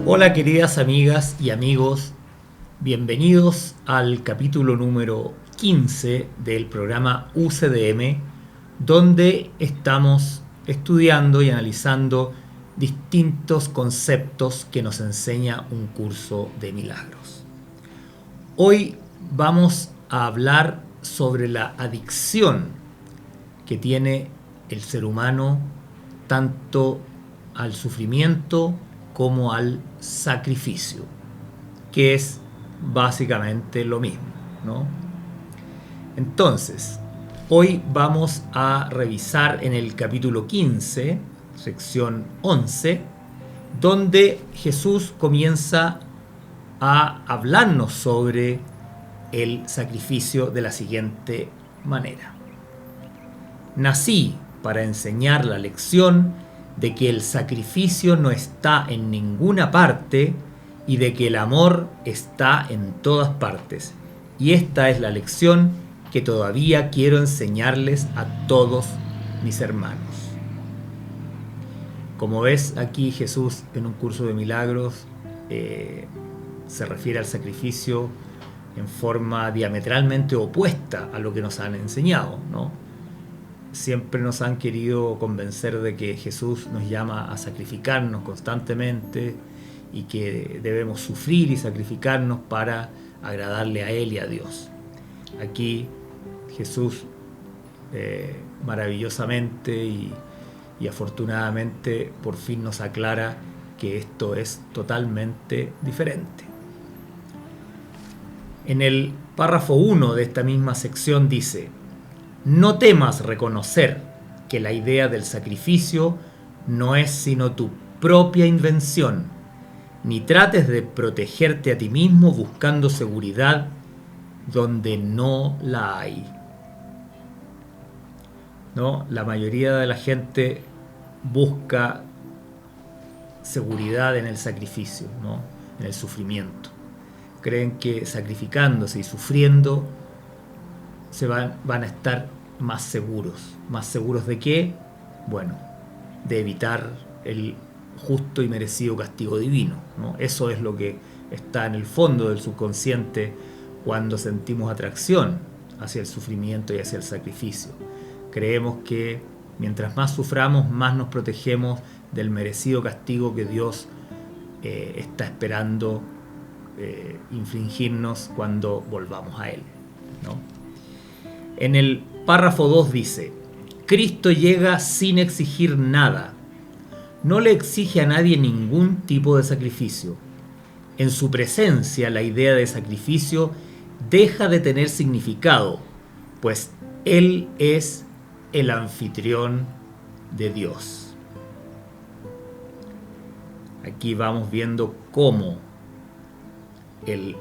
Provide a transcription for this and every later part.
Hola queridas amigas y amigos, bienvenidos al capítulo número 15 del programa UCDM, donde estamos estudiando y analizando distintos conceptos que nos enseña un curso de milagros. Hoy vamos a hablar sobre la adicción que tiene el ser humano tanto al sufrimiento como al sacrificio, que es básicamente lo mismo, ¿no? Entonces, hoy vamos a revisar en el capítulo 15, sección 11, donde Jesús comienza a hablarnos sobre el sacrificio de la siguiente manera. Nací para enseñar la lección de que el sacrificio no está en ninguna parte y de que el amor está en todas partes. Y esta es la lección que todavía quiero enseñarles a todos mis hermanos. Como ves, aquí Jesús en un curso de milagros se refiere al sacrificio en forma diametralmente opuesta a lo que nos han enseñado, ¿no? Siempre nos han querido convencer de que Jesús nos llama a sacrificarnos constantemente y que debemos sufrir y sacrificarnos para agradarle a Él y a Dios. Aquí Jesús maravillosamente y afortunadamente por fin nos aclara que esto es totalmente diferente. En el párrafo 1 de esta misma sección dice: no temas reconocer que la idea del sacrificio no es sino tu propia invención, ni trates de protegerte a ti mismo buscando seguridad donde no la hay. ¿No? La mayoría de la gente busca seguridad en el sacrificio, ¿no? En el sufrimiento. Creen que sacrificándose y sufriendo se van a estar más seguros. ¿Más seguros de qué? Bueno, de evitar el justo y merecido castigo divino, ¿no? Eso es lo que está en el fondo del subconsciente cuando sentimos atracción hacia el sufrimiento y hacia el sacrificio. Creemos que mientras más suframos, más nos protegemos del merecido castigo que Dios está esperando infligirnos cuando volvamos a Él, ¿no? En el párrafo 2 dice: Cristo llega sin exigir nada. No le exige a nadie ningún tipo de sacrificio. En su presencia, la idea de sacrificio deja de tener significado, pues Él es el anfitrión de Dios. Aquí vamos viendo cómo el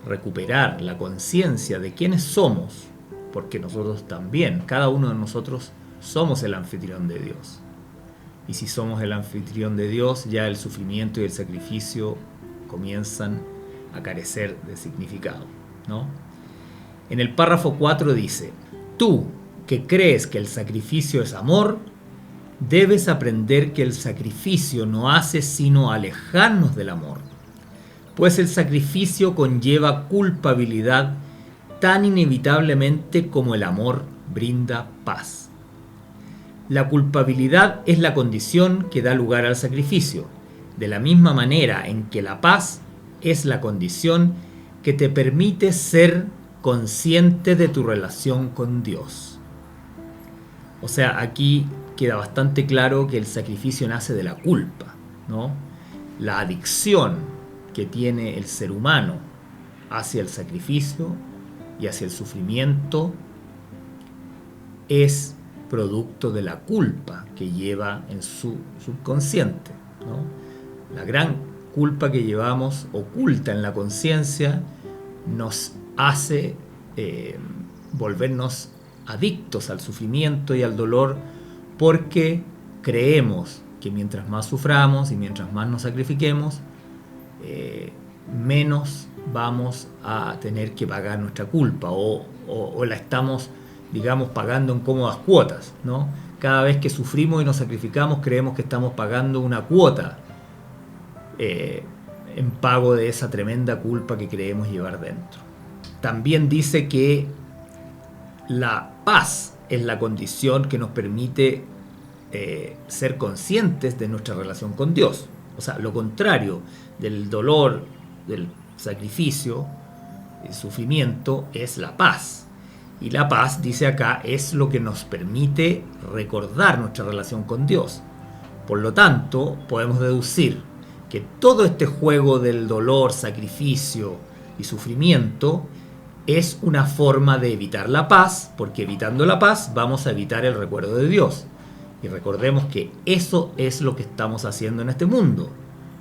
recuperar la conciencia de quiénes somos, porque nosotros también, cada uno de nosotros somos el anfitrión de Dios. Y si somos el anfitrión de Dios, ya el sufrimiento y el sacrificio comienzan a carecer de significado, ¿no? En el párrafo 4 dice: tú, que crees que el sacrificio es amor, debes aprender que el sacrificio no hace sino alejarnos del amor, pues el sacrificio conlleva culpabilidad tan inevitablemente como el amor brinda paz. La culpabilidad es la condición que da lugar al sacrificio, de la misma manera en que la paz es la condición que te permite ser consciente de tu relación con Dios. O sea, aquí queda bastante claro que el sacrificio nace de la culpa, ¿no? La adicción que tiene el ser humano hacia el sacrificio y hacia el sufrimiento es producto de la culpa que lleva en su subconsciente, ¿no? La gran culpa que llevamos oculta en la conciencia nos hace volvernos adictos al sufrimiento y al dolor, porque creemos que mientras más suframos y mientras más nos sacrifiquemos, menos vamos a tener que pagar nuestra culpa o la estamos, digamos, pagando en cómodas cuotas, ¿no? Cada vez que sufrimos y nos sacrificamos creemos que estamos pagando una cuota en pago de esa tremenda culpa que creemos llevar dentro. También dice que la paz es la condición que nos permite ser conscientes de nuestra relación con Dios. O sea, lo contrario del dolor, del sacrificio, el sufrimiento, es la paz. Y la paz, dice acá, es lo que nos permite recordar nuestra relación con Dios. Por lo tanto, podemos deducir que todo este juego del dolor, sacrificio y sufrimiento es una forma de evitar la paz, porque evitando la paz vamos a evitar el recuerdo de Dios. Y recordemos que eso es lo que estamos haciendo en este mundo.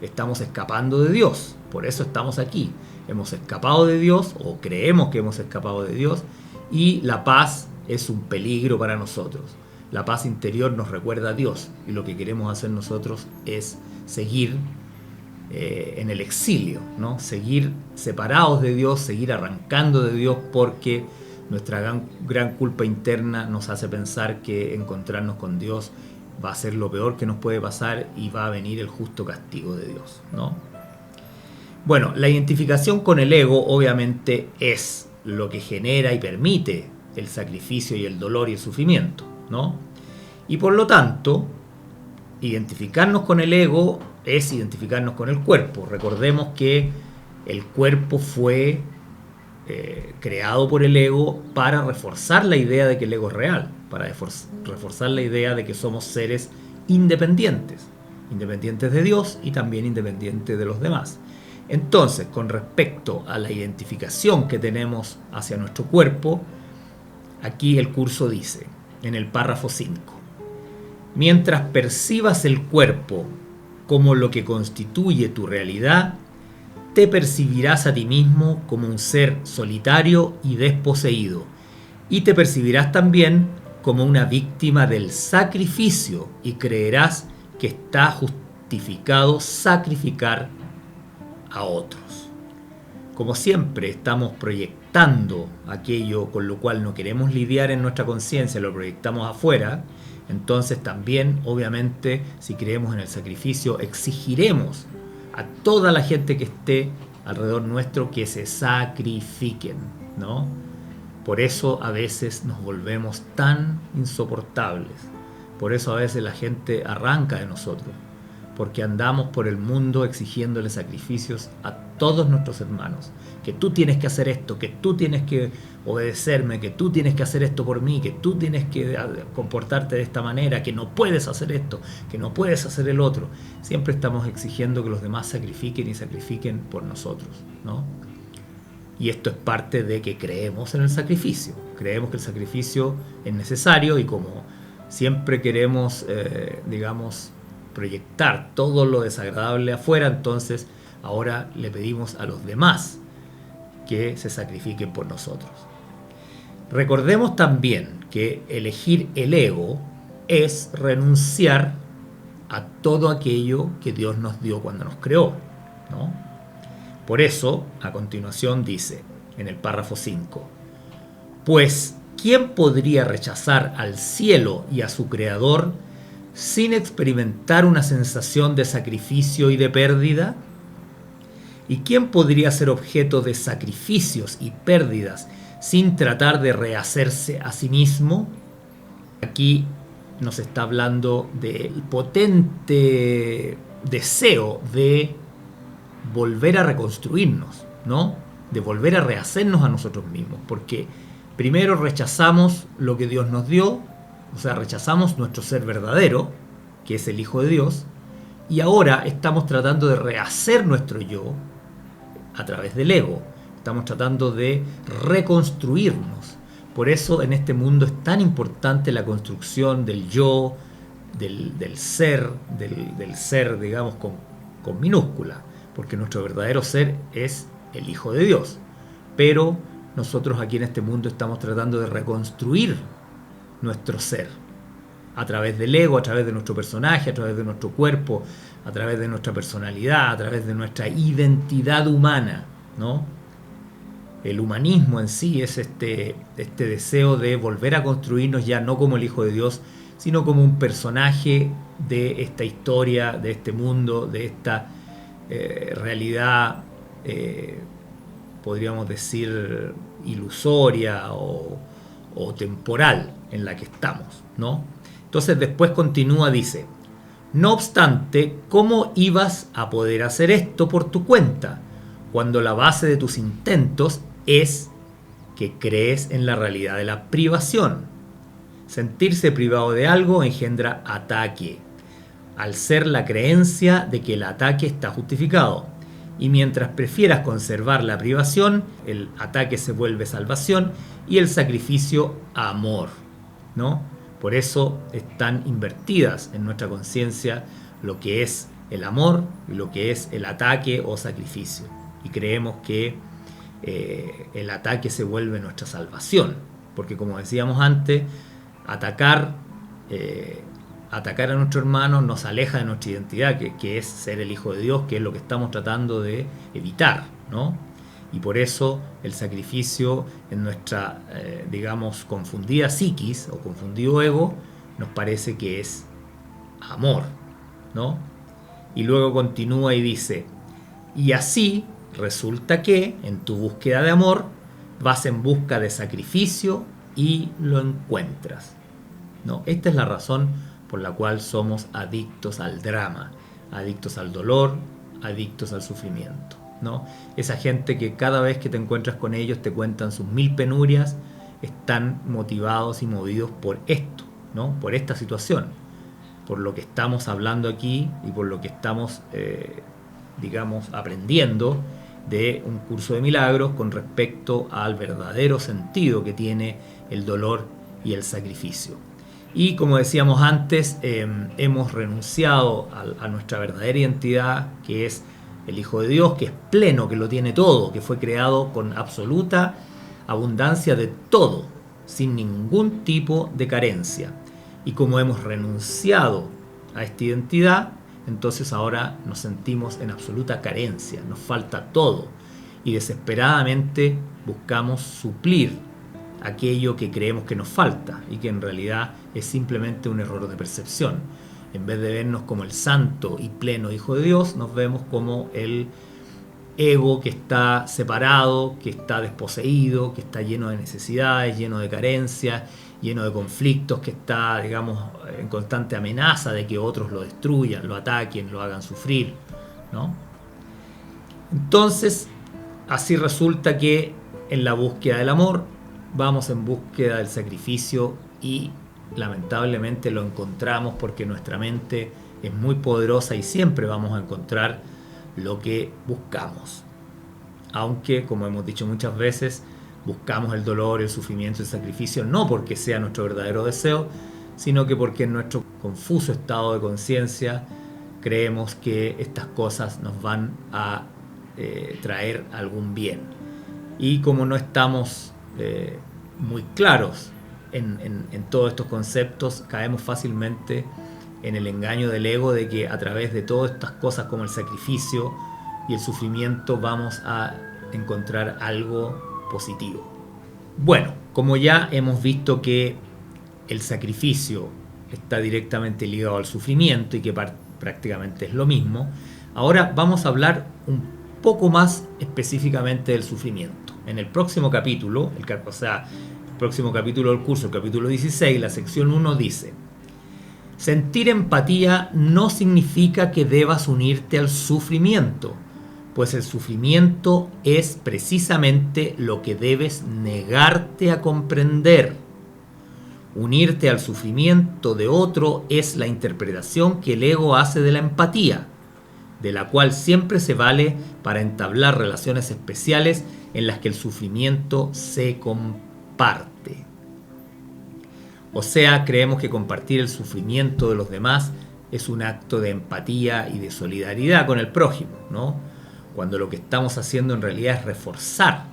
Estamos escapando de Dios, por eso estamos aquí. Hemos escapado de Dios, o creemos que hemos escapado de Dios, y la paz es un peligro para nosotros. La paz interior nos recuerda a Dios, y lo que queremos hacer nosotros es seguir en el exilio, ¿no? Seguir separados de Dios, seguir arrancando de Dios, porque nuestra gran culpa interna nos hace pensar que encontrarnos con Dios va a ser lo peor que nos puede pasar y va a venir el justo castigo de Dios, ¿no? Bueno, la identificación con el ego obviamente es lo que genera y permite el sacrificio y el dolor y el sufrimiento, ¿no? Y por lo tanto, identificarnos con el ego es identificarnos con el cuerpo. Recordemos que el cuerpo fue creado por el ego para reforzar la idea de que el ego es real, para reforzar la idea de que somos seres independientes, independientes de Dios y también independientes de los demás. Entonces, con respecto a la identificación que tenemos hacia nuestro cuerpo, aquí el curso dice, en el párrafo 5, mientras percibas el cuerpo como lo que constituye tu realidad, te percibirás a ti mismo como un ser solitario y desposeído, y te percibirás también como una víctima del sacrificio, y creerás que está justificado sacrificar a otros. Como siempre estamos proyectando aquello con lo cual no queremos lidiar en nuestra conciencia, lo proyectamos afuera, entonces también, obviamente, si creemos en el sacrificio, exigiremos a toda la gente que esté alrededor nuestro que se sacrifiquen, ¿no? Por eso a veces nos volvemos tan insoportables. Por eso a veces la gente arranca de nosotros, porque andamos por el mundo exigiéndole sacrificios a todos nuestros hermanos. Que tú tienes que hacer esto, que tú tienes que obedecerme, que tú tienes que hacer esto por mí, que tú tienes que comportarte de esta manera, que no puedes hacer esto, que no puedes hacer el otro. Siempre estamos exigiendo que los demás sacrifiquen y sacrifiquen por nosotros, ¿no? Y esto es parte de que creemos en el sacrificio. Creemos que el sacrificio es necesario y como siempre queremos, proyectar todo lo desagradable afuera, entonces ahora le pedimos a los demás que se sacrifiquen por nosotros. Recordemos también que elegir el ego es renunciar a todo aquello que Dios nos dio cuando nos creó, ¿no? Por eso, a continuación dice, en el párrafo 5, pues, ¿quién podría rechazar al cielo y a su creador sin experimentar una sensación de sacrificio y de pérdida? ¿Y quién podría ser objeto de sacrificios y pérdidas sin tratar de rehacerse a sí mismo? Aquí nos está hablando del potente deseo de volver a reconstruirnos, ¿no? De volver a rehacernos a nosotros mismos, porque primero rechazamos lo que Dios nos dio, o sea, rechazamos nuestro ser verdadero, que es el Hijo de Dios, y ahora estamos tratando de rehacer nuestro yo a través del ego. Estamos tratando de reconstruirnos. Por eso en este mundo es tan importante la construcción del yo, del ser, digamos, con minúscula, porque nuestro verdadero ser es el Hijo de Dios. Pero nosotros aquí en este mundo estamos tratando de reconstruir nuestro ser a través del ego, a través de nuestro personaje, a través de nuestro cuerpo, a través de nuestra personalidad, a través de nuestra identidad humana, ¿no? El humanismo en sí es este deseo de volver a construirnos ya no como el Hijo de Dios, sino como un personaje de esta historia, de este mundo, de esta realidad, podríamos decir, ilusoria o temporal en la que estamos, ¿no? Entonces después continúa, dice: no obstante, ¿cómo ibas a poder hacer esto por tu cuenta, cuando la base de tus intentos es que crees en la realidad de la privación? Sentirse privado de algo engendra ataque, al ser la creencia de que el ataque está justificado. Y mientras prefieras conservar la privación, el ataque se vuelve salvación y el sacrificio amor, ¿no? Por eso están invertidas en nuestra conciencia lo que es el amor y lo que es el ataque o sacrificio. Y creemos que el ataque se vuelve nuestra salvación, porque como decíamos antes, atacar a nuestro hermano nos aleja de nuestra identidad, que es ser el Hijo de Dios, que es lo que estamos tratando de evitar, ¿no? Y por eso el sacrificio en nuestra, digamos, confundida psiquis o confundido ego nos parece que es amor, ¿no? Y luego continúa y dice: y así resulta que en tu búsqueda de amor vas en busca de sacrificio y lo encuentras, ¿no? Esta es la razón por la cual somos adictos al drama, adictos al dolor, adictos al sufrimiento, ¿no? Esa gente que cada vez que te encuentras con ellos te cuentan sus 1000 penurias, están motivados y movidos por esto, ¿no? Por esta situación, por lo que estamos hablando aquí y por lo que estamos, digamos, aprendiendo de un curso de milagros con respecto al verdadero sentido que tiene el dolor y el sacrificio. Y como decíamos antes, hemos renunciado a nuestra verdadera identidad, que es el Hijo de Dios, que es pleno, que lo tiene todo, que fue creado con absoluta abundancia de todo, sin ningún tipo de carencia. Y como hemos renunciado a esta identidad, entonces ahora nos sentimos en absoluta carencia, nos falta todo. Y desesperadamente buscamos suplir aquello que creemos que nos falta y que en realidad es simplemente un error de percepción. En vez de vernos como el santo y pleno Hijo de Dios, nos vemos como el ego que está separado, que está desposeído, que está lleno de necesidades, lleno de carencias, lleno de conflictos, que está, digamos, en constante amenaza de que otros lo destruyan, lo ataquen, lo hagan sufrir, ¿no? Entonces, así resulta que en la búsqueda del amor vamos en búsqueda del sacrificio y lamentablemente lo encontramos porque nuestra mente es muy poderosa y siempre vamos a encontrar lo que buscamos. Aunque, como hemos dicho muchas veces, buscamos el dolor, el sufrimiento, el sacrificio no porque sea nuestro verdadero deseo, sino que porque en nuestro confuso estado de conciencia creemos que estas cosas nos van a traer algún bien. Y como no estamos muy claros en todos estos conceptos, caemos fácilmente en el engaño del ego de que a través de todas estas cosas como el sacrificio y el sufrimiento vamos a encontrar algo positivo. Bueno, como ya hemos visto que el sacrificio está directamente ligado al sufrimiento y que prácticamente es lo mismo, ahora vamos a hablar un poco más específicamente del sufrimiento. En el próximo capítulo, el próximo capítulo del curso, el capítulo 16, la sección 1 dice: sentir empatía no significa que debas unirte al sufrimiento, pues el sufrimiento es precisamente lo que debes negarte a comprender. Unirte al sufrimiento de otro es la interpretación que el ego hace de la empatía, de la cual siempre se vale para entablar relaciones especiales en las que el sufrimiento se comparte. O sea, creemos que compartir el sufrimiento de los demás es un acto de empatía y de solidaridad con el prójimo, ¿no? Cuando lo que estamos haciendo en realidad es reforzar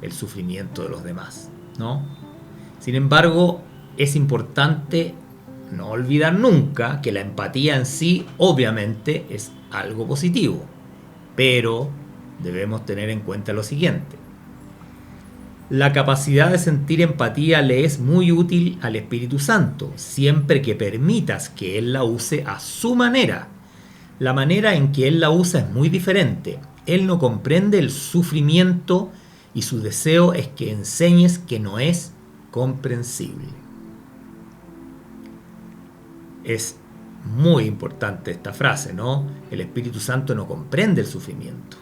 el sufrimiento de los demás, ¿no? Sin embargo, es importante no olvidar nunca que la empatía en sí obviamente es algo positivo, pero debemos tener en cuenta lo siguiente: la capacidad de sentir empatía le es muy útil al Espíritu Santo, siempre que permitas que Él la use a su manera, la manera en que él la usa es muy diferente. Él no comprende el sufrimiento y su deseo es que enseñes que no es comprensible. Es muy importante esta frase, ¿no? El Espíritu Santo no comprende el sufrimiento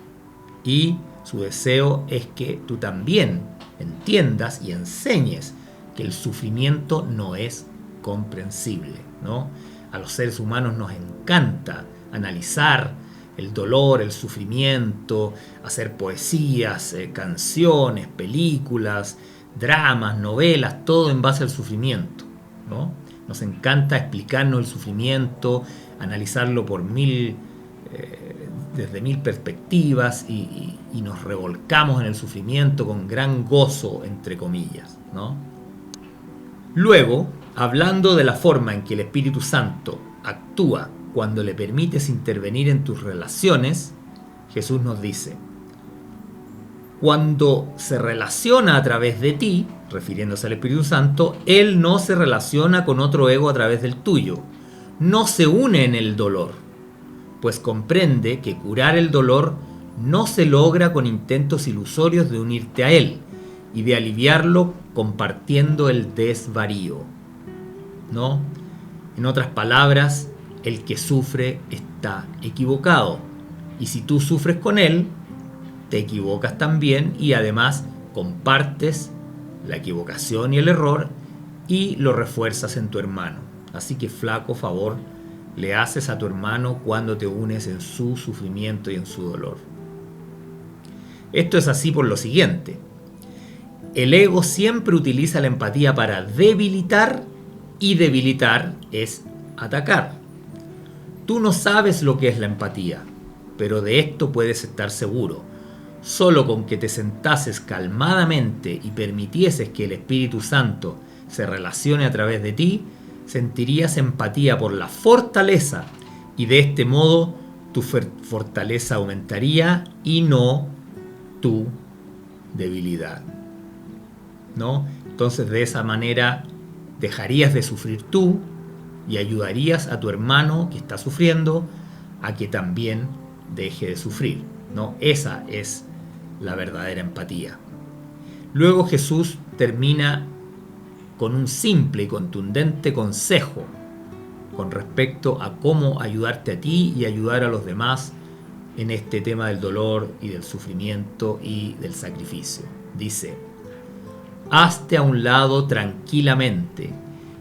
y su deseo es que tú también entiendas y enseñes que el sufrimiento no es comprensible, ¿no? A los seres humanos nos encanta analizar el dolor, el sufrimiento, hacer poesías, canciones, películas, dramas, novelas, todo en base al sufrimiento, ¿no? Nos encanta explicarnos el sufrimiento, analizarlo por desde mil perspectivas y nos revolcamos en el sufrimiento con gran gozo, entre comillas, ¿no? Luego, hablando de la forma en que el Espíritu Santo actúa cuando le permites intervenir en tus relaciones, Jesús nos dice: cuando se relaciona a través de ti, refiriéndose al Espíritu Santo, Él no se relaciona con otro ego a través del tuyo. No se une en el dolor, pues comprende que curar el dolor no se logra con intentos ilusorios de unirte a Él y de aliviarlo compartiendo el desvarío, ¿no? En otras palabras, el que sufre está equivocado. Y si tú sufres con él, te equivocas también y además compartes la equivocación y el error y lo refuerzas en tu hermano. Así que flaco favor le haces a tu hermano cuando te unes en su sufrimiento y en su dolor. Esto es así por lo siguiente. El ego siempre utiliza la empatía para debilitar, y debilitar es atacar. Tú no sabes lo que es la empatía, pero de esto puedes estar seguro. Solo con que te sentases calmadamente y permitieses que el Espíritu Santo se relacione a través de ti, sentirías empatía por la fortaleza y de este modo tu fortaleza aumentaría y no tu debilidad, ¿no? Entonces de esa manera dejarías de sufrir tú y ayudarías a tu hermano que está sufriendo a que también deje de sufrir, ¿no? Esa es la verdadera empatía. Luego Jesús termina con un simple y contundente consejo con respecto a cómo ayudarte a ti y ayudar a los demás en este tema del dolor y del sufrimiento y del sacrificio. Dice: hazte a un lado tranquilamente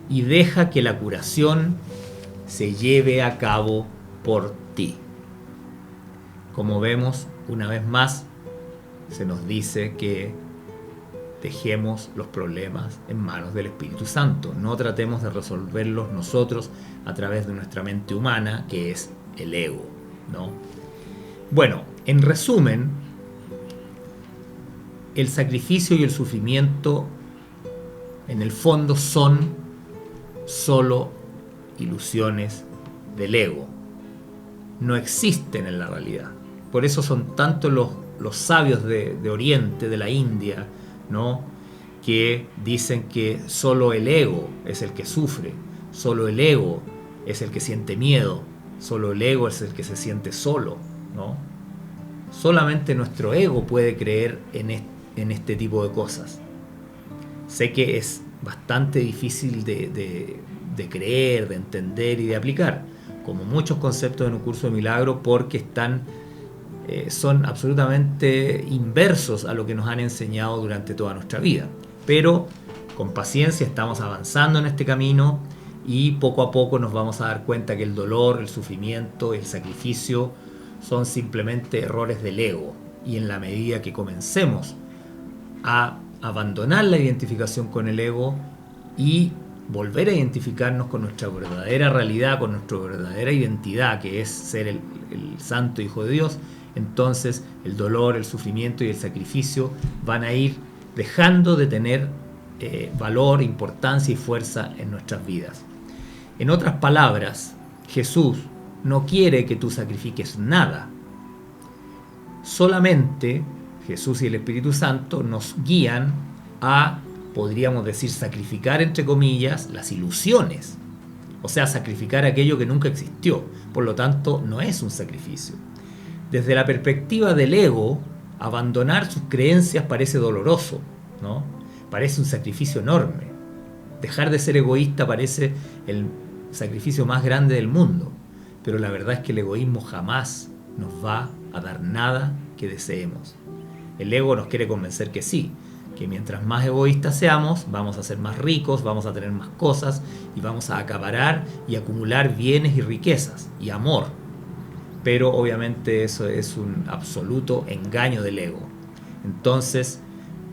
y deja que la curación se lleve a cabo por ti. Como vemos, una vez más, se nos dice que dejemos los problemas en manos del Espíritu Santo. No tratemos de resolverlos nosotros a través de nuestra mente humana, que es el ego, ¿no? Bueno, en resumen, el sacrificio y el sufrimiento en el fondo son solo ilusiones del ego. No existen en la realidad. Por eso son tanto los sabios de Oriente, de la India, ¿no?, que dicen que solo el ego es el que sufre, solo el ego es el que siente miedo, solo el ego es el que se siente solo, ¿no? Solamente nuestro ego puede creer en este tipo de cosas. Sé que es bastante difícil de creer, de entender y de aplicar, como muchos conceptos en un curso de milagro, porque son absolutamente inversos a lo que nos han enseñado durante toda nuestra vida. Pero con paciencia estamos avanzando en este camino y poco a poco nos vamos a dar cuenta que el dolor, el sufrimiento, el sacrificio son simplemente errores del ego. Y en la medida que comencemos a abandonar la identificación con el ego y volver a identificarnos con nuestra verdadera realidad, con nuestra verdadera identidad, que es ser el santo Hijo de Dios, entonces el dolor, el sufrimiento y el sacrificio van a ir dejando de tener valor, importancia y fuerza en nuestras vidas. En otras palabras, Jesús no quiere que tú sacrifiques nada. Solamente Jesús y el Espíritu Santo nos guían a, podríamos decir, sacrificar, entre comillas, las ilusiones, O sea, sacrificar aquello que nunca existió. Por lo tanto, no es un sacrificio. Desde la perspectiva del ego, abandonar sus creencias parece doloroso, ¿no? Parece un sacrificio enorme. Dejar de ser egoísta parece el sacrificio más grande del mundo. Pero la verdad es que el egoísmo jamás nos va a dar nada que deseemos. El ego nos quiere convencer que sí, que mientras más egoístas seamos, vamos a ser más ricos, vamos a tener más cosas y vamos a acaparar y acumular bienes y riquezas y amor. Pero obviamente eso es un absoluto engaño del ego. Entonces,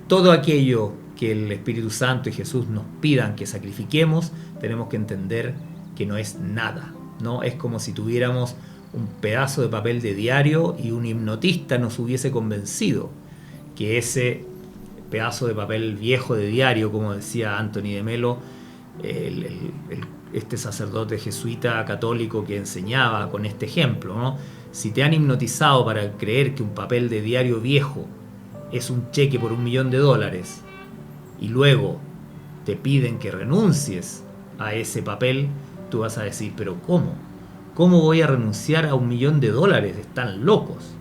todo aquello que el Espíritu Santo y Jesús nos pidan que sacrifiquemos, tenemos que entender que no es nada, ¿no? Es como si tuviéramos un pedazo de papel de diario y un hipnotista nos hubiese convencido que ese pedazo de papel viejo de diario, como decía Anthony de Melo, este sacerdote jesuita católico que enseñaba con este ejemplo, ¿no? Si te han hipnotizado para creer que un papel de diario viejo es un cheque por $1.000.000 y luego te piden que renuncies a ese papel, tú vas a decir, pero ¿cómo? ¿Cómo voy a renunciar a $1.000.000? Están locos.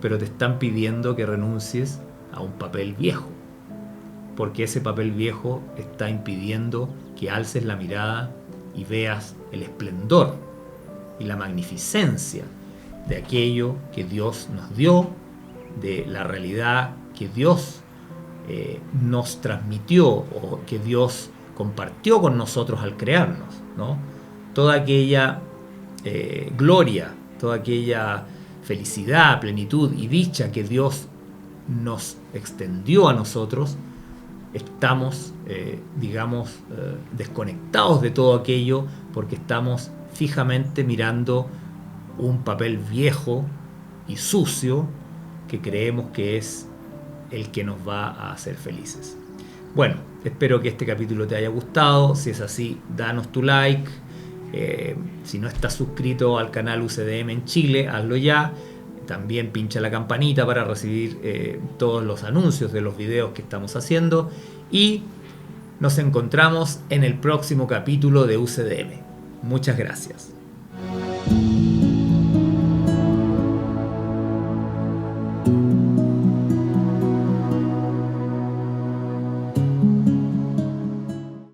Pero te están pidiendo que renuncies a un papel viejo, porque ese papel viejo está impidiendo que alces la mirada y veas el esplendor y la magnificencia de aquello que Dios nos dio, de la realidad que Dios nos transmitió o que Dios compartió con nosotros al crearnos, ¿no? Toda aquella gloria, toda aquella felicidad, plenitud y dicha que Dios nos extendió a nosotros, estamos, desconectados de todo aquello porque estamos fijamente mirando un papel viejo y sucio que creemos que es el que nos va a hacer felices. Bueno, espero que este capítulo te haya gustado. Si es así, danos tu like. Si no estás suscrito al canal UCDM en Chile, hazlo ya. También pincha la campanita para recibir todos los anuncios de los videos que estamos haciendo. Y nos encontramos en el próximo capítulo de UCDM. Muchas gracias.